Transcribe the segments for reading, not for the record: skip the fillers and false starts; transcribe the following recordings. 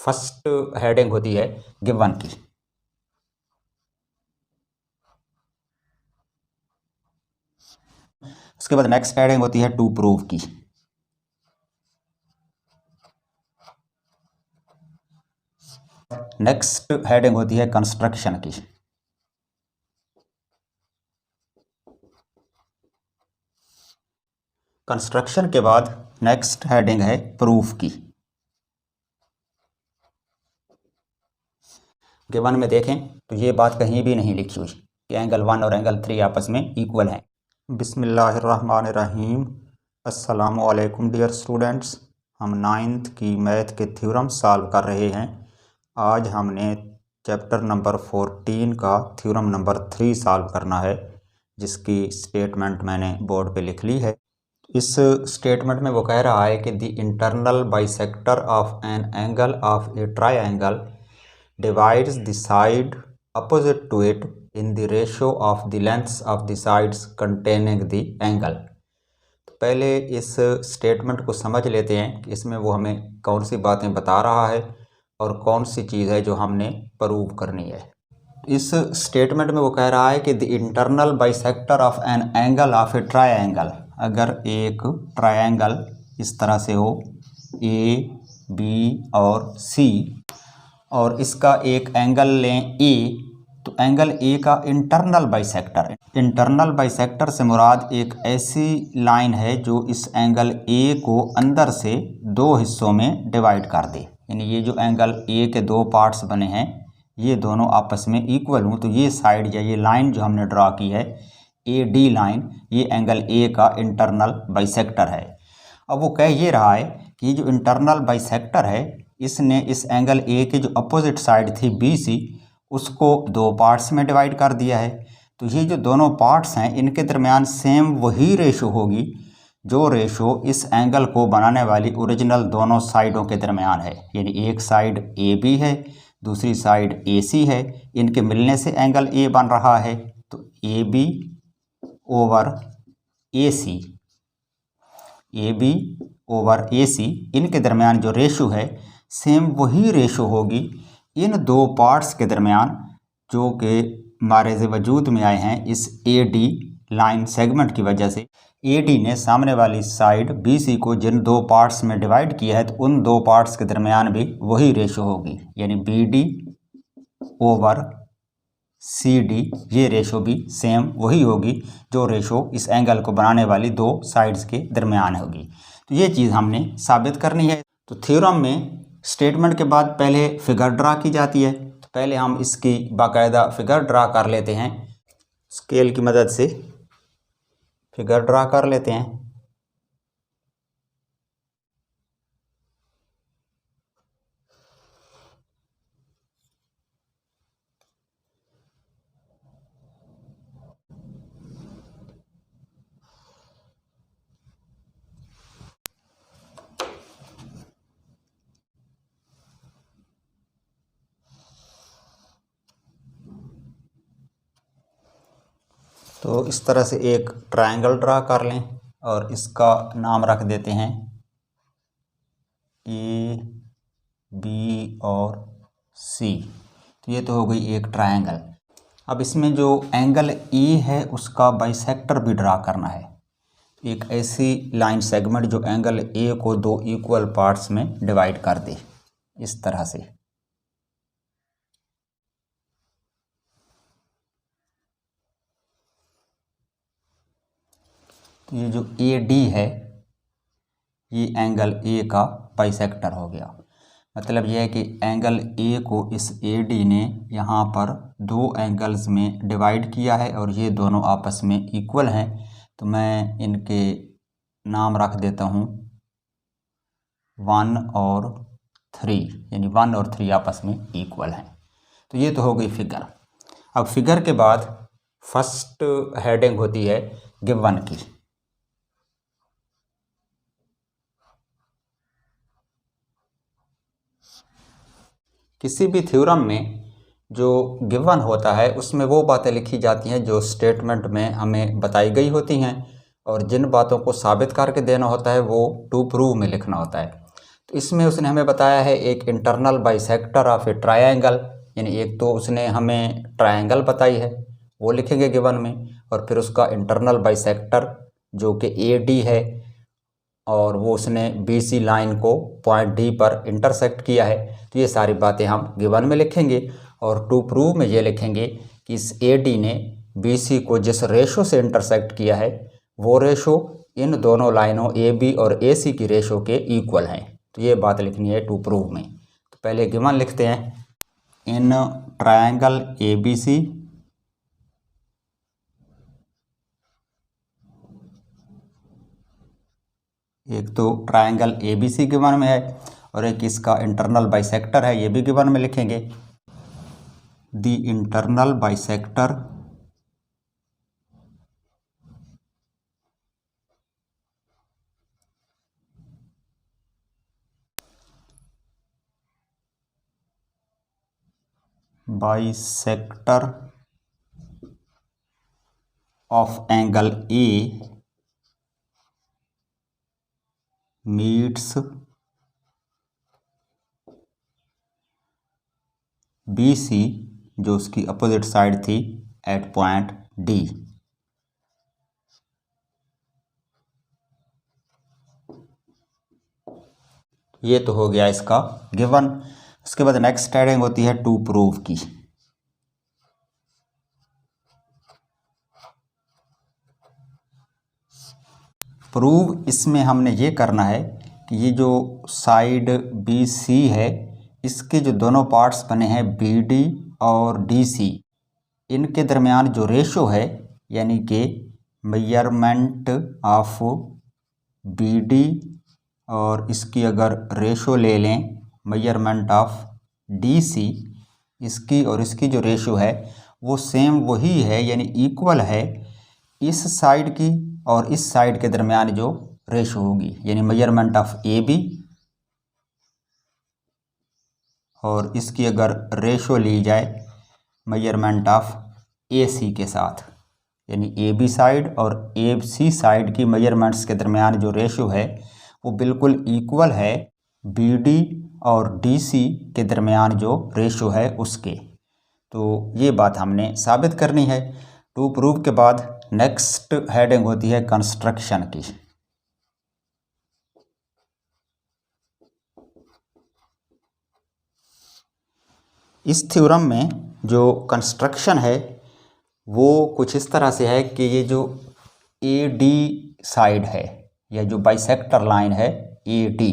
First heading होती है given की। उसके बाद नेक्स्ट हेडिंग होती है टू प्रूव की। नेक्स्ट हेडिंग होती है कंस्ट्रक्शन की। कंस्ट्रक्शन के बाद नेक्स्ट हेडिंग है प्रूफ की। गिवन में देखें तो ये बात कहीं भी नहीं लिखी हुई कि एंगल 1 और एंगल 3 आपस में इक्वल हैं। बिस्मिल्लाहिर्रहमानिर्रहीम। अस्सलामु अलैकुम डियर स्टूडेंट्स। हम 9th की मैथ के थ्योरम सॉल्व कर रहे हैं। आज हमने चैप्टर नंबर 14 का थ्योरम नंबर 3 सॉल्व करना है, जिसकी स्टेटमेंट मैंने बोर्ड पे लिख ली है। इस स्टेटमेंट में वो कह रहा है कि the internal bisector of an angle of a triangle divides the side opposite to it in the ratio of the lengths of the sides containing the angle. तो पहले इस स्टेटमेंट को समझ लेते हैं कि इसमें वो हमें कौन सी बातें बता रहा है और कौन सी चीज़ है जो हमने प्रूव करनी है। इस स्टेटमेंट में वो कह रहा है कि the internal bisector of an angle of a triangle, अगर एक ट्रायंगल इस तरह से हो ए बी और सी और इसका एक एंगल लें ए, तो एंगल ए का इंटरनल बाइसेक्टर से मुराद एक ऐसी लाइन है जो इस एंगल ए को अंदर से दो हिस्सों में डिवाइड कर दे। यानी ये जो एंगल ए के दो पार्ट्स बने हैं ये दोनों आपस में इक्वल हों, तो ये साइड या ये लाइन जो हमने ड्रा की है ए डी लाइन, ये एंगल ए का इंटरनल बाइसेक्टर है। अब वो कह ये रहा है कि ये जो इंटरनल बाइसेक्टर है इसने इस एंगल ए के जो अपोजिट साइड थी बी सी उसको दो पार्ट्स में डिवाइड कर दिया है। तो ये जो दोनों पार्ट्स हैं इनके दरमियान सेम वही रेशो होगी जो रेशो इस एंगल को बनाने वाली ओरिजिनल दोनों साइडों के दरमियान है। यानी एक साइड ए बी है, दूसरी साइड ए सी है, इनके मिलने से एंगल ए बन रहा है। तो A B over A C, A B over A C, इनके दरमियान जो रेशो है सेम वही रेशो होगी इन दो पार्ट्स के दरमियान जो कि मारेज़ वजूद में आए हैं इस ए डी लाइन सेगमेंट की वजह से। ए डी ने सामने वाली साइड बी सी को जिन दो पार्ट्स में डिवाइड किया है तो उन दो पार्ट्स के दरमियान भी वही रेशो होगी, यानी B D over C D, ये रेशो भी सेम वही होगी जो रेशो इस एंगल को बनाने वाली दो साइड्स के दरमियान होगी। तो ये चीज़ हमने साबित करनी है। तो थ्योरम में स्टेटमेंट के बाद पहले फिगर ड्रा की जाती है। तो पहले हम इसकी बाकायदा फिगर ड्रा कर लेते हैं, स्केल की मदद से फिगर ड्रा कर लेते हैं। तो इस तरह से एक ट्रायंगल ड्रा कर लें और इसका नाम रख देते हैं ए बी और सी। तो ये तो हो गई एक ट्रायंगल। अब इसमें जो एंगल ए है उसका बाइसेक्टर भी ड्रा करना है। एक ऐसी लाइन सेगमेंट जो एंगल ए को दो इक्वल पार्ट्स में डिवाइड कर दे, इस तरह से। ये जो ए डी है ये एंगल ए का बाइसेक्टर हो गया। मतलब यह है कि एंगल ए को इस ए डी ने यहाँ पर दो एंगल्स में डिवाइड किया है और ये दोनों आपस में इक्वल हैं। तो मैं इनके नाम रख देता हूँ 1 और 3, यानी 1 और 3 आपस में इक्वल हैं। तो ये तो हो गई फिगर। अब फिगर के बाद फर्स्ट हेडिंग होती है गिवन की। किसी भी थ्योरम में जो गिवन होता है उसमें वो बातें लिखी जाती हैं जो स्टेटमेंट में हमें बताई गई होती हैं, और जिन बातों को साबित करके देना होता है वो टू प्रूव में लिखना होता है। तो इसमें उसने हमें बताया है एक internal bisector of a triangle, यानी एक तो उसने हमें ट्रायंगल बताई है वो लिखेंगे गिवन में, और फिर उसका इंटरनल बाइसेक्टर जो कि AD है, और वो उसने BC लाइन को पॉइंट D पर इंटरसेक्ट किया है। तो ये सारी बातें हम गिवन में लिखेंगे, और टू प्रूव में ये लिखेंगे कि इस AD ने BC को जिस रेशो से इंटरसेक्ट किया है वो रेशो इन दोनों लाइनों AB और AC की रेशो के इक्वल हैं। तो ये बात लिखनी है टू प्रूव में। तो पहले गिवन लिखते हैं, इन ट्रायंगल ABC एक तो ट्रायंगल ABC गिवन में है, और एक इसका इंटरनल बाइसेक्टर है, ये भी गिवन में लिखेंगे। The internal bisector bisector of angle A meets BC, जो उसकी अपोजिट साइड थी, एट पॉइंट D। ये तो हो गया इसका गिवन। उसके बाद नेक्स्ट हेडिंग होती है टू प्रूव की। प्रूव इसमें हमने ये करना है कि ये जो साइड BC है इसके जो दोनों पार्ट्स बने हैं BD और DC, इनके दरमियान जो रेशो है, यानी कि मेजरमेंट ऑफ BD और इसकी अगर रेशो ले लें मेजरमेंट ऑफ DC, इसकी और इसकी जो रेशो है वो सेम वही है, यानी इक्वल है इस साइड की और इस साइड के दरमियान जो रेशो होगी, यानी मेजरमेंट ऑफ AB और इसकी अगर रेशो ली जाए मेजरमेंट ऑफ AC के साथ, यानी AB साइड और AC साइड की मेजरमेंट्स के दरमियान जो रेशो है वो बिल्कुल इक्वल है BD और DC के दरमियान जो रेशो है उसके। तो ये बात हमने साबित करनी है। टू प्रूव के बाद नेक्स्ट हेडिंग होती है कंस्ट्रक्शन की। इस थ्योरम में जो कंस्ट्रक्शन है वो कुछ इस तरह से है कि ये जो AD साइड है या जो बाइसेक्टर लाइन है AD,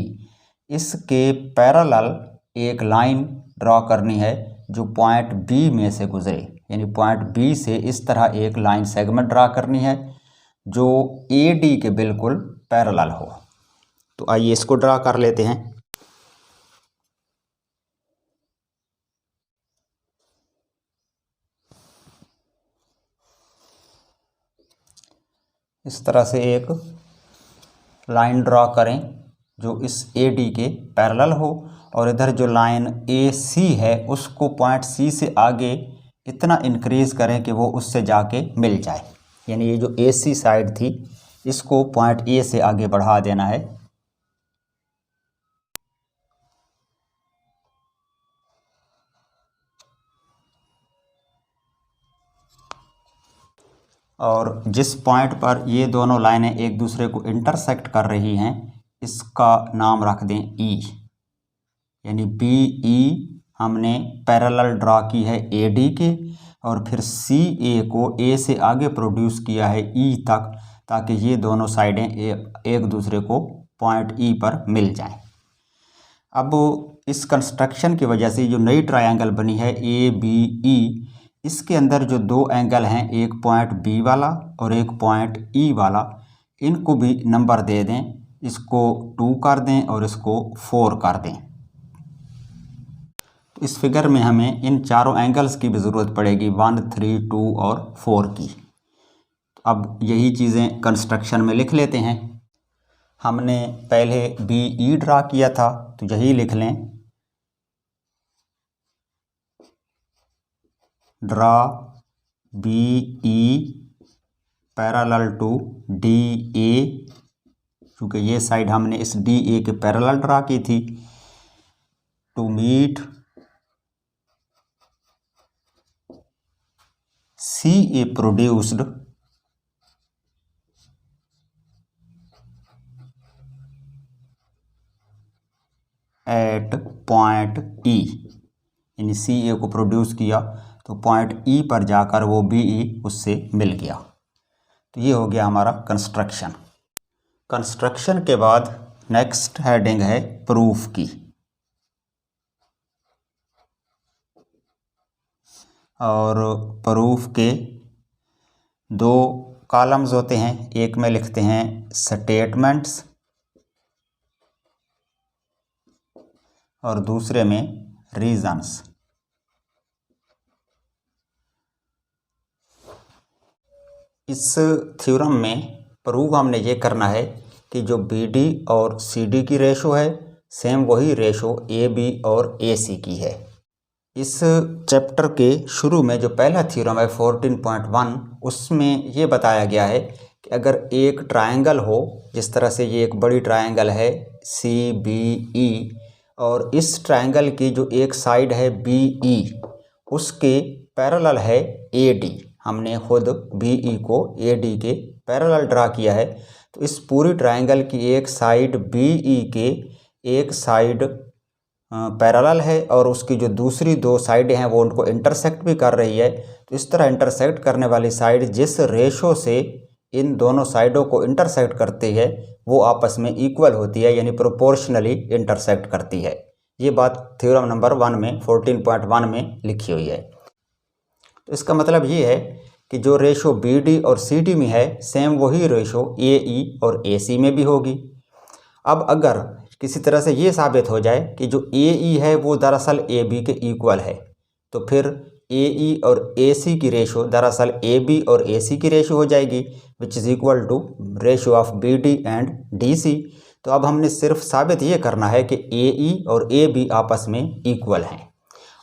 इसके पैरेलल एक लाइन ड्रॉ करनी है जो पॉइंट B में से गुजरे, यानी पॉइंट B से इस तरह एक लाइन सेगमेंट ड्रा करनी है जो AD के बिल्कुल पैरेलल हो। तो आइए इसको ड्रा कर लेते हैं। इस तरह से एक लाइन ड्रॉ करें जो इस AD के पैरेलल हो, और इधर जो लाइन AC है उसको पॉइंट C से आगे इतना इंक्रीज करें कि वो उससे जाके मिल जाए, यानी ये जो AC साइड थी इसको पॉइंट A से आगे बढ़ा देना है। और जिस पॉइंट पर ये दोनों लाइनें एक दूसरे को इंटरसेक्ट कर रही हैं इसका नाम रख दें E, यानी BE हमने पैरेलल ड्रा की है AD के, और फिर CA को A से आगे प्रोड्यूस किया है E तक, ताकि ये दोनों साइडें एक दूसरे को पॉइंट E पर मिल जाएं। अब इस कंस्ट्रक्शन की वजह से जो नई ट्रायंगल बनी है ABE, इसके अंदर जो दो एंगल हैं, एक पॉइंट B वाला और एक पॉइंट E वाला, इनको भी नंबर दे दें, इसको 2 कर दें और इसको 4 कर दें। तो इस फिगर में हमें इन चारों एंगल्स की भी ज़रूरत पड़ेगी, 1, 3, 2 और 4 की। अब यही चीज़ें कंस्ट्रक्शन में लिख लेते हैं। हमने पहले BE ड्रा किया था तो यही लिख लें, draw BE parallel to DA क्योंकि ये साइड हमने इस डी ए के पैरेलल ड्रा की थी। To meet C A produced at point E, यानी सी ए को प्रोड्यूस किया तो पॉइंट ई पर जाकर वो बी ई उससे मिल गया। तो ये हो गया हमारा कंस्ट्रक्शन। कंस्ट्रक्शन के बाद नेक्स्ट हेडिंग है प्रूफ की। और प्रूफ के दो कॉलम्स होते हैं, एक में लिखते हैं स्टेटमेंट्स और दूसरे में रीजंस। इस थ्योरम में प्रूव हमने ये करना है कि जो बी डी और सी डी की रेशो है सेम वही रेशो ए बी और ए सी की है। इस चैप्टर के शुरू में जो पहला थ्योरम है 14.1 उसमें ये बताया गया है कि अगर एक ट्रायंगल हो, जिस तरह से ये एक बड़ी ट्रायंगल है सी बी ई, और इस ट्रायंगल की जो एक साइड है बी ई उसके पैरेलल है ए डी, हमने खुद बी ई को ए डी के पैरेलल ड्रा किया है, तो इस पूरी ट्रायंगल की एक साइड बी ई के एक साइड पैरेलल है और उसकी जो दूसरी दो साइडें हैं वो उनको इंटरसेक्ट भी कर रही है। तो इस तरह इंटरसेक्ट करने वाली साइड जिस रेशो से इन दोनों साइडों को इंटरसेक्ट करती है वो आपस में इक्वल होती है, यानी प्रोपोर्शनली इंटरसेक्ट करती है। ये बात थ्योरम नंबर 1 में 14.1 में लिखी हुई है। तो इसका मतलब ये है कि जो रेशो बी डी और सी डी में है सेम वही रेशो ए ई और ए सी में भी होगी। अब अगर किसी तरह से ये साबित हो जाए कि जो ए ई है वो दरअसल ए बी के इक्वल है, तो फिर ए ई और ए सी की रेशो दरअसल ए बी और ए सी की रेशो हो जाएगी, which is equal to ratio of B D and D C. तो अब हमने सिर्फ साबित ये करना है कि ए ई और ए बी आपस में इक्वल हैं,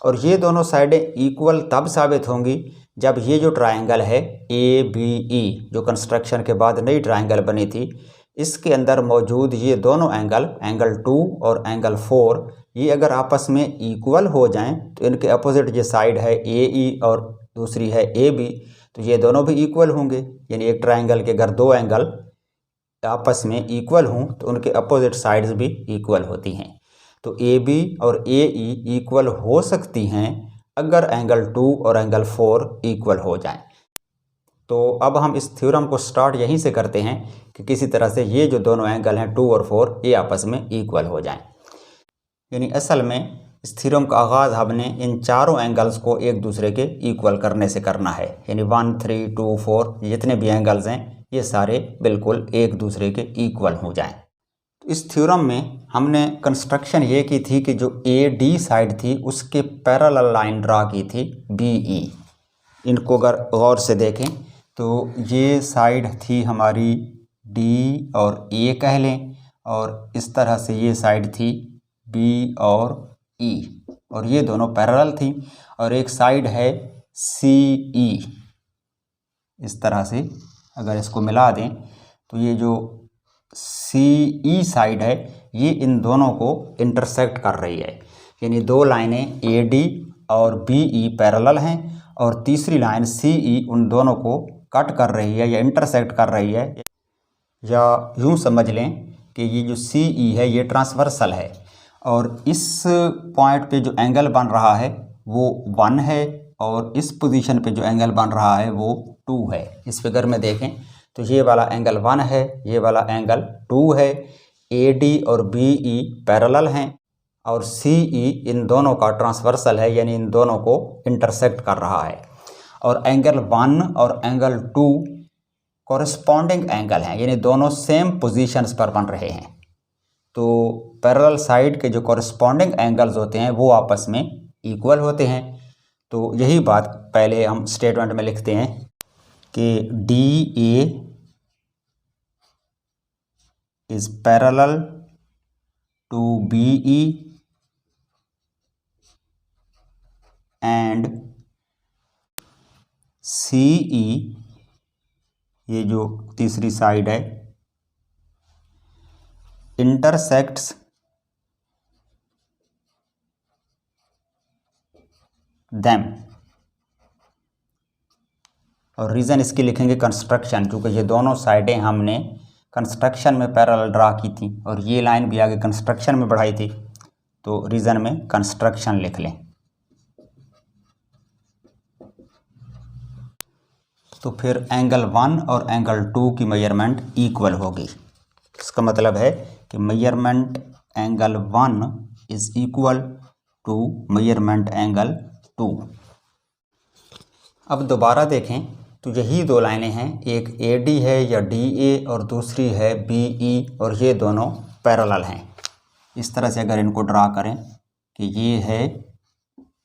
और ये दोनों साइडें इक्वल तब साबित होंगी जब ये जो ट्रायंगल है ए बी ई, जो कंस्ट्रक्शन के बाद नई ट्रायंगल बनी थी, इसके अंदर मौजूद ये दोनों एंगल 2 और एंगल 4, ये अगर आपस में इक्वल हो जाएं तो इनके अपोजिट जो साइड है ए ई और दूसरी है ए बी, तो ये दोनों भी इक्वल होंगे। यानी एक ट्रायंगल के अगर दो एंगल आपस में इक्वल हों तो उनके अपोजिट साइड्स भी इक्वल होती हैं। तो ए बी और ए ई इक्वल हो सकती हैं अगर एंगल 2 और एंगल 4 इक्वल हो जाएं। तो अब हम इस थ्योरम को स्टार्ट यहीं से करते हैं कि किसी तरह से ये जो दोनों एंगल हैं 2 और 4 ये आपस में इक्वल हो जाएं। यानी असल में इस थ्योरम का आगाज़ हमने इन चारों एंगल्स को एक दूसरे के इक्वल करने से करना है, यानी 1 3 2 4 जितने भी एंगल्स हैं ये सारे बिल्कुल एक दूसरे के इक्वल हो जाएं। तो इस थ्योरम में हमने कंस्ट्रक्शन ये की थी कि जो ए डी साइड थी उसके पैरेलल लाइन ड्रा की थी बी ई। इनको अगर गौर से देखें तो ये साइड थी हमारी डी और ए कह लें, और इस तरह से ये साइड थी बी और ई, और ये दोनों पैरेलल थी, और एक साइड है सी ई। इस तरह से अगर इसको मिला दें तो ये जो सी ई साइड है ये इन दोनों को इंटरसेक्ट कर रही है, यानी दो लाइनें ए डी और बी ई पैरेलल हैं और तीसरी लाइन सी ई उन दोनों को कट कर रही है या इंटरसेक्ट कर रही है, या यूँ समझ लें कि ये जो सी ई है ये ट्रांसवर्सल है, और इस पॉइंट पे जो एंगल बन रहा है वो 1 है और इस पोजीशन पे जो एंगल बन रहा है वो 2 है। इस फिगर में देखें तो ये वाला एंगल 1 है, ये वाला एंगल 2 है। ए डी और बी ई पैरेलल हैं और सी ई इन दोनों का ट्रांसवर्सल है, यानी इन दोनों को इंटरसेक्ट कर रहा है। और एंगल 1 और एंगल 2 कॉरस्पॉन्डिंग एंगल हैं, यानी दोनों सेम पोजीशंस पर बन रहे हैं। तो पैरेलल साइड के जो कॉरस्पॉन्डिंग एंगल्स होते हैं वो आपस में इक्वल होते हैं। तो यही बात पहले हम स्टेटमेंट में लिखते हैं कि D A is parallel to B E and C E, ये जो तीसरी साइड है intersects them। और रीज़न इसकी लिखेंगे कंस्ट्रक्शन, चूँकि ये दोनों साइडें हमने कंस्ट्रक्शन में पैरेलल ड्रा की थी और ये लाइन भी आगे कंस्ट्रक्शन में बढ़ाई थी, तो रीज़न में कंस्ट्रक्शन लिख लें। तो फिर एंगल 1 और एंगल 2 की मेजरमेंट इक्वल होगी। इसका मतलब है कि measurement angle 1 is equal to measurement angle 2। अब दोबारा देखें तो यही दो लाइनें हैं, एक AD है या DA और दूसरी है BE, और ये दोनों पैरेलल हैं। इस तरह से अगर इनको ड्रा करें कि ये है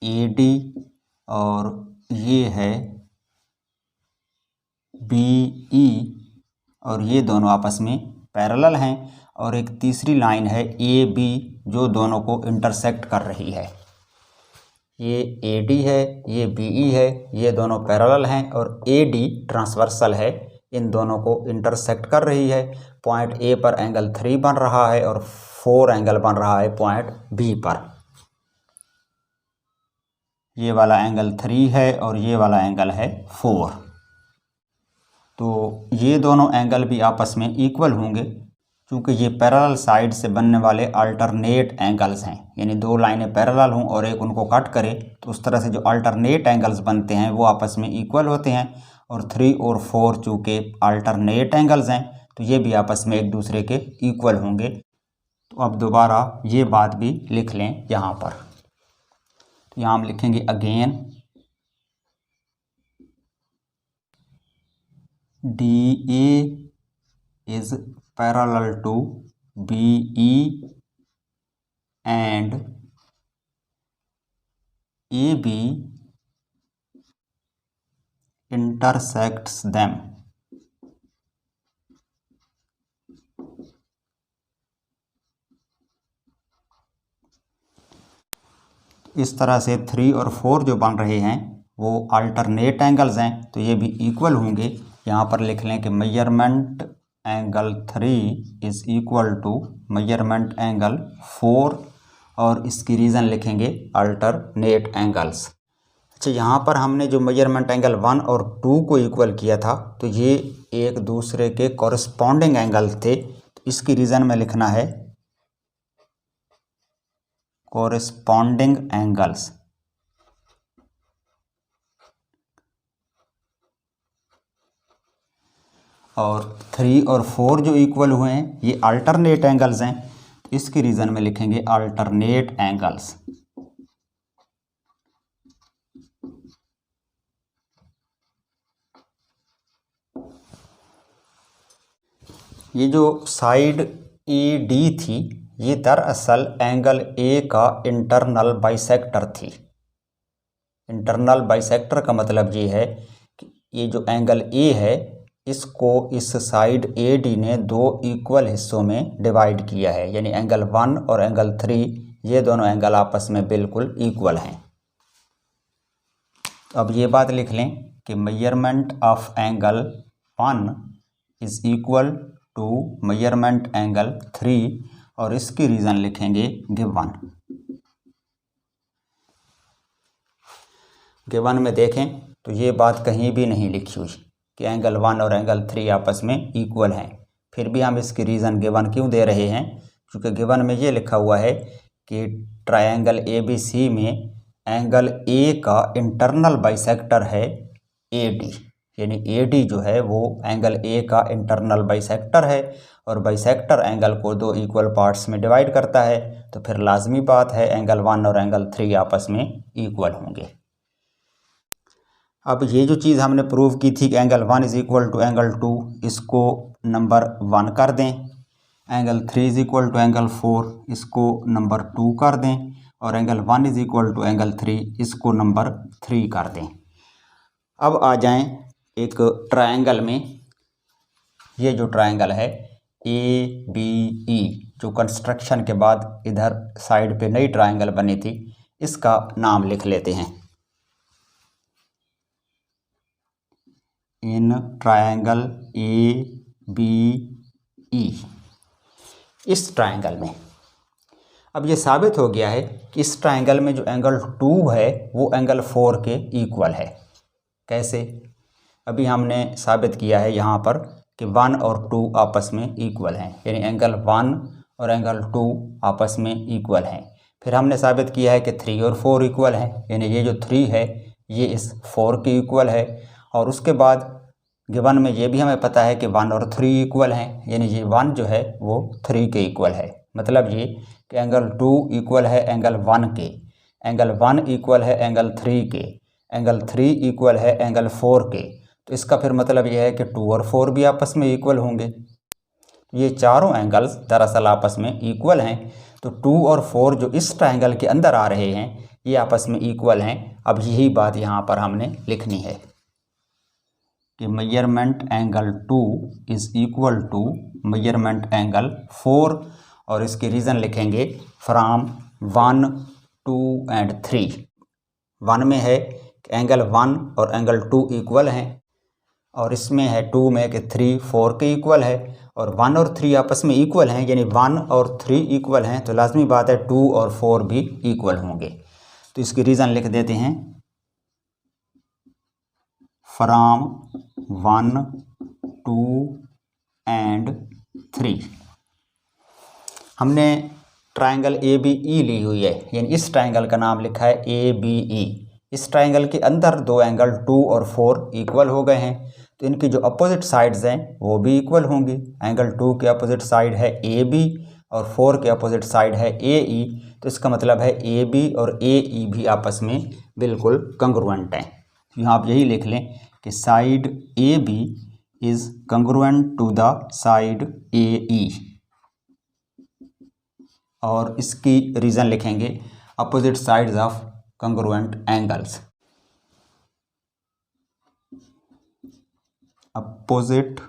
AD और ये है BE और ये दोनों आपस में पैरेलल हैं, और एक तीसरी लाइन है AB जो दोनों को इंटरसेक्ट कर रही है। ये AD है, ये BE है, ये दोनों पैरेलल हैं और AD ट्रांसवर्सल है, इन दोनों को इंटरसेक्ट कर रही है। पॉइंट A पर एंगल 3 बन रहा है और 4 एंगल बन रहा है पॉइंट B पर। ये वाला एंगल 3 है और ये वाला एंगल है 4। तो ये दोनों एंगल भी आपस में इक्वल होंगे, क्योंकि ये पैरेलल साइड से बनने वाले अल्टरनेट एंगल्स हैं। यानी दो लाइनें पैरेलल हों और एक उनको कट करे तो उस तरह से जो अल्टरनेट एंगल्स बनते हैं वो आपस में इक्वल होते हैं। और 3 और 4 चूँकि अल्टरनेट एंगल्स हैं तो ये भी आपस में एक दूसरे के इक्वल होंगे। तो अब दोबारा ये बात भी लिख लें यहाँ पर। तो यहाँ हम लिखेंगे again DA is parallel to BE and AB intersects them। इस तरह से 3 और 4 जो बन रहे हैं वो अल्टरनेट एंगल्स हैं, तो ये भी इक्वल होंगे। यहाँ पर लिख लें कि measurement angle 3 is equal to measurement angle 4, और इसकी रीज़न लिखेंगे अल्टरनेट एंगल्स। अच्छा, यहाँ पर हमने जो मेजरमेंट एंगल 1 और 2 को इक्वल किया था तो ये एक दूसरे के कॉरस्पॉन्डिंग एंगल थे, तो इसकी रीज़न में लिखना है कॉरस्पॉन्डिंग एंगल्स। और 3 और 4 जो इक्वल हुए हैं ये अल्टरनेट एंगल्स हैं, तो इसकी रीज़न में लिखेंगे अल्टरनेट एंगल्स। ये जो साइड AD थी ये दरअसल एंगल A का इंटरनल बाइसेक्टर थी। इंटरनल बाइसेक्टर का मतलब ये है कि ये जो एंगल A है इसको इस साइड AD ने दो इक्वल हिस्सों में डिवाइड किया है। यानी एंगल 1 और एंगल 3 ये दोनों एंगल आपस में बिल्कुल इक्वल हैं। अब ये बात लिख लें कि measurement of angle 1 is equal to measurement angle 3, और इसकी रीज़न लिखेंगे गिवन। गिवन में देखें तो ये बात कहीं भी नहीं लिखी हुई कि एंगल 1 और एंगल 3 आपस में इक्वल हैं। फिर भी हम इसकी रीज़न गिवन क्यों दे रहे हैं, क्योंकि गिवन में ये लिखा हुआ है कि ट्रायंगल ABC में एंगल A का इंटरनल बाइसेक्टर है AD। यानी AD जो है वो एंगल A का इंटरनल बाइसेक्टर है, और बाइसेक्टर एंगल को दो इक्वल पार्ट्स में डिवाइड करता है, तो फिर लाजमी बात है एंगल 1 और एंगल 3 आपस में इक्वल होंगे। अब ये जो चीज़ हमने प्रूव की थी कि angle 1 is equal to angle 2, इसको नंबर 1 कर दें। Angle 3 is equal to angle 4, इसको नंबर 2 कर दें। और angle 1 is equal to angle 3, इसको नंबर 3 कर दें। अब आ जाएं एक ट्रायंगल में। ये जो ट्रायंगल है ABE जो कंस्ट्रक्शन के बाद इधर साइड पे नई ट्रायंगल बनी थी, इसका नाम लिख लेते हैं। इन ट्रायंगल ABE इस ट्रायंगल में। अब ये साबित हो गया है कि इस ट्रायंगल में जो एंगल 2 है वो एंगल 4 के इक्वल है। कैसे? अभी हमने साबित किया है यहाँ पर कि 1 और 2 आपस में इक्वल हैं, यानी एंगल 1 और एंगल 2 आपस में इक्वल हैं। फिर हमने साबित किया है कि 3 और 4 इक्वल हैं, यानी ये जो 3 है ये इस 4 के इक्वल है। और उसके बाद गिवन में ये भी हमें पता है कि 1 और 3 इक्वल हैं, यानी ये 1 जो है वो 3 के इक्वल है। मतलब ये कि एंगल 2 इक्वल है एंगल 1 के, एंगल 1 इक्वल है एंगल 3 के, एंगल 3 इक्वल है एंगल 4 के। तो इसका फिर मतलब यह है कि 2 और 4 भी आपस में इक्वल होंगे। ये चारों एंगल्स दरअसल आपस में इक्वल हैं। तो 2 और 4 जो इस ट्रायंगल के अंदर आ रहे हैं ये आपस में इक्वल हैं। अब यही बात यहाँ पर हमने लिखनी है कि measurement angle 2 is equal to measurement angle 4, और इसके रीज़न लिखेंगे फ्रॉम 1, 2 एंड 3। 1 में है कि एंगल 1 और एंगल 2 इक्वल हैं, और इसमें है 2 में कि 3 4 के इक्वल है, और 1 और 3 आपस में इक्वल हैं, यानी 1 और 3 इक्वल हैं, तो लाजमी बात है 2 और 4 भी इक्वल होंगे। तो इसकी रीज़न लिख देते हैं फ्रॉम 1, 2 एंड 3। हमने ट्रायंगल ABE ली हुई है, यानी इस ट्रायंगल का नाम लिखा है ABE। इस ट्रायंगल के अंदर दो एंगल 2 और 4 इक्वल हो गए हैं, तो इनकी जो अपोजिट साइड्स हैं वो भी इक्वल होंगी। एंगल 2 के अपोजिट साइड है AB और 4 के अपोजिट साइड है AE, तो इसका मतलब है AB और AE भी आपस में बिल्कुल कंग्रुएंट हैं। यहाँ आप यही लिख लें कि side AB is congruent to the side AE, और इसकी रीज़न लिखेंगे opposite sides of congruent angles. Opposite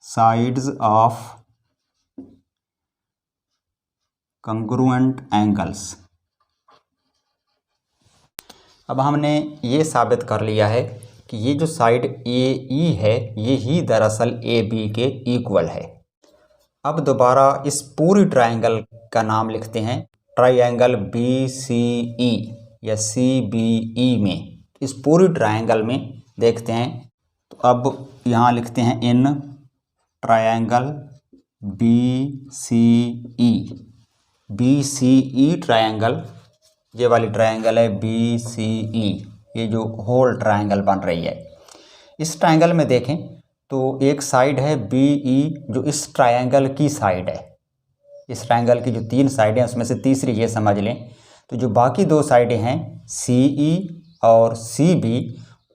sides of congruent angles. अब हमने ये साबित कर लिया है कि ये जो साइड AE है ये ही दरअसल AB के इक्वल है। अब दोबारा इस पूरी ट्रायंगल का नाम लिखते हैं ट्रायंगल BCE या CBE में। इस पूरी ट्रायंगल में देखते हैं, तो अब यहाँ लिखते हैं in triangle BCE। BCE triangle, ये वाली ट्रायंगल है BCE, ये जो होल ट्रायंगल बन रही है। इस ट्रायंगल में देखें तो एक साइड है BE जो इस ट्रायंगल की साइड है। इस ट्रायंगल की जो 3 साइडें हैं उसमें से तीसरी ये समझ लें। तो जो बाकी 2 साइडें हैं CE और CB,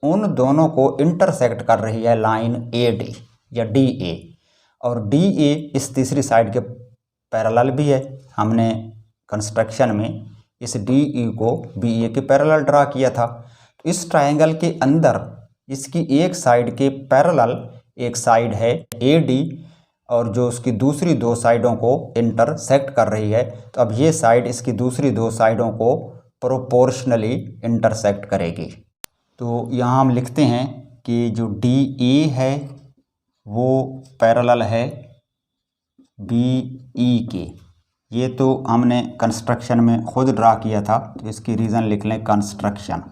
उन दोनों को इंटरसेक्ट कर रही है लाइन AD या DA, और DA इस तीसरी साइड के पैरेलल भी है। हमने कंस्ट्रक्शन में इस DE को BA के पैरेलल ड्रा किया था। तो इस ट्रायंगल के अंदर इसकी एक साइड के पैरेलल एक साइड है AD, और जो उसकी दूसरी 2 साइडों को इंटरसेक्ट कर रही है। तो अब ये साइड इसकी दूसरी 2 साइडों को प्रोपोर्शनली इंटरसेक्ट करेगी। तो यहाँ हम लिखते हैं कि जो DA है वो पैरेलल है BE के। ये तो हमने कंस्ट्रक्शन में खुद ड्रा किया था, तो इसकी रीज़न लिख लें कंस्ट्रक्शन।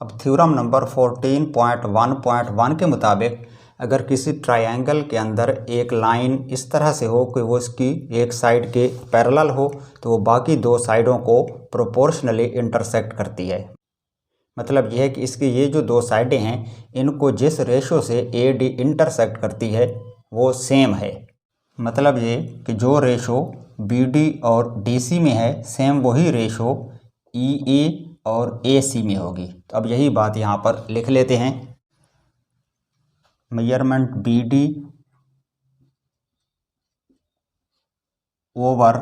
अब थ्योरम नंबर 14.1.1 के मुताबिक अगर किसी ट्रायंगल के अंदर एक लाइन इस तरह से हो कि वो इसकी एक साइड के पैरेलल हो, तो वो बाकी 2 साइडों को प्रोपोर्शनली इंटरसेक्ट करती है। मतलब यह है कि इसकी ये जो 2 साइडें हैं इनको जिस रेशो से AD इंटरसेक्ट करती है वो सेम है। मतलब ये कि जो रेशो BD और DC में है सेम वही रेशो EA और AC में होगी। तो अब यही बात यहाँ पर लिख लेते हैं, measurement BD over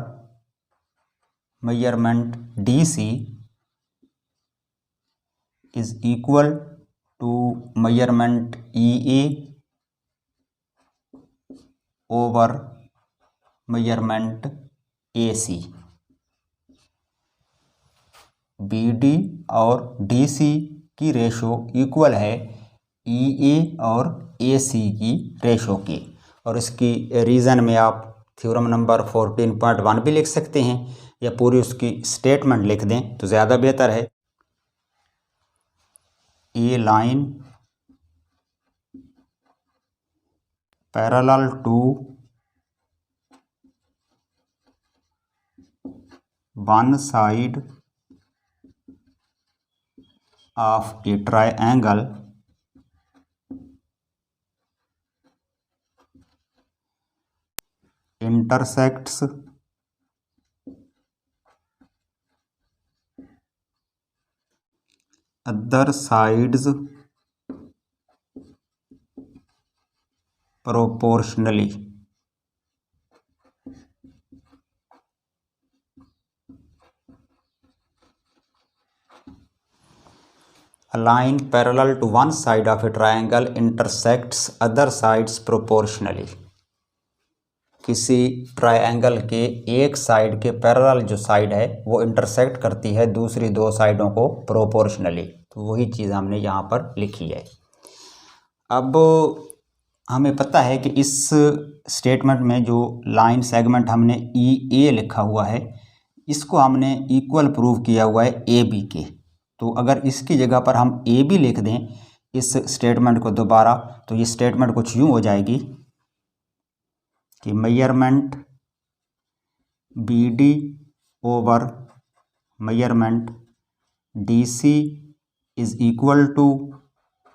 measurement DC is equal to measurement EA over measurement AC। BD और DC की रेशो इक्वल है EA और AC की रेशो की। और इसकी रीज़न में आप थ्योरम नंबर 14.1 भी लिख सकते हैं या पूरी उसकी स्टेटमेंट लिख दें तो ज़्यादा बेहतर है। A line parallel to one side of a triangle intersects other sides proportionally। A line parallel to one side of a triangle intersects other sides proportionally। किसी ट्रायंगल के एक साइड के पैरेलल जो साइड है वो इंटरसेक्ट करती है दूसरी दो साइडों को प्रोपोर्शनली। तो वही चीज़ हमने यहाँ पर लिखी है। अब हमें पता है कि इस स्टेटमेंट में जो लाइन सेगमेंट हमने EA लिखा हुआ है इसको हमने इक्वल प्रूव किया हुआ है AB के। तो अगर इसकी जगह पर हम AB लिख दें इस स्टेटमेंट को दोबारा तो ये स्टेटमेंट कुछ यूँ हो जाएगी कि measurement BD over measurement DC is equal to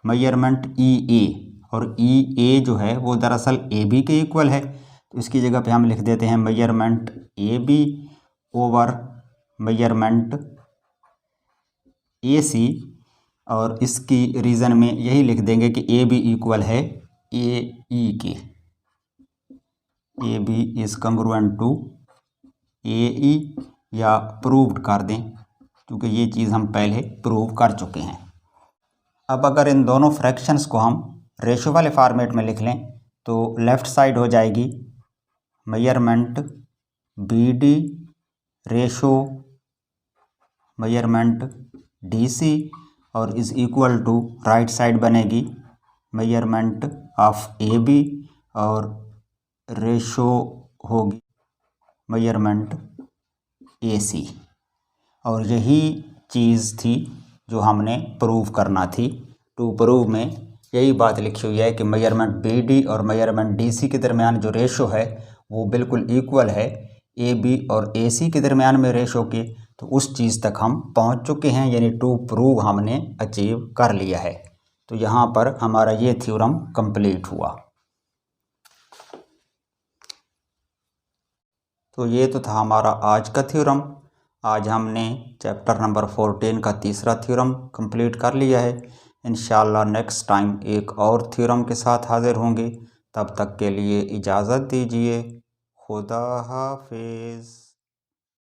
measurement EA। और EA जो है वो दरअसल AB के इक्वल है। तो इसकी जगह पे हम लिख देते हैं measurement AB over measurement AC। और इसकी रीज़न में यही लिख देंगे कि AB इक्वल है AE के। AB is congruent to AE या प्रूव्ड कर दें क्योंकि ये चीज़ हम पहले प्रूव कर चुके हैं। अब अगर इन दोनों फ्रैक्शंस को हम रेशो वाले फॉर्मेट में लिख लें तो लेफ़्ट साइड हो जाएगी measurement BD ratio measurement DC और is equal to right side बनेगी मेजरमेंट ऑफ AB और रेशो होगी मेजरमेंट AC। और यही चीज़ थी जो हमने प्रूव करना थी। टू प्रूव में यही बात लिखी हुई है कि मेजरमेंट BD और मेजरमेंट DC के दरमियान जो रेशो है वो बिल्कुल इक्वल है AB और AC के दरमियान में रेशो के। तो उस चीज़ तक हम पहुंच चुके हैं, यानी टू प्रूव हमने अचीव कर लिया है। तो यहाँ पर हमारा ये थ्योरम कंप्लीट हुआ। तो ये तो था हमारा आज का थ्योरम। आज हमने चैप्टर नंबर 14 का तीसरा थ्योरम कंप्लीट कर लिया है। इंशाल्लाह नेक्स्ट टाइम एक और थ्योरम के साथ हाजिर होंगे। तब तक के लिए इजाज़त दीजिए। खुदा हाफिज़।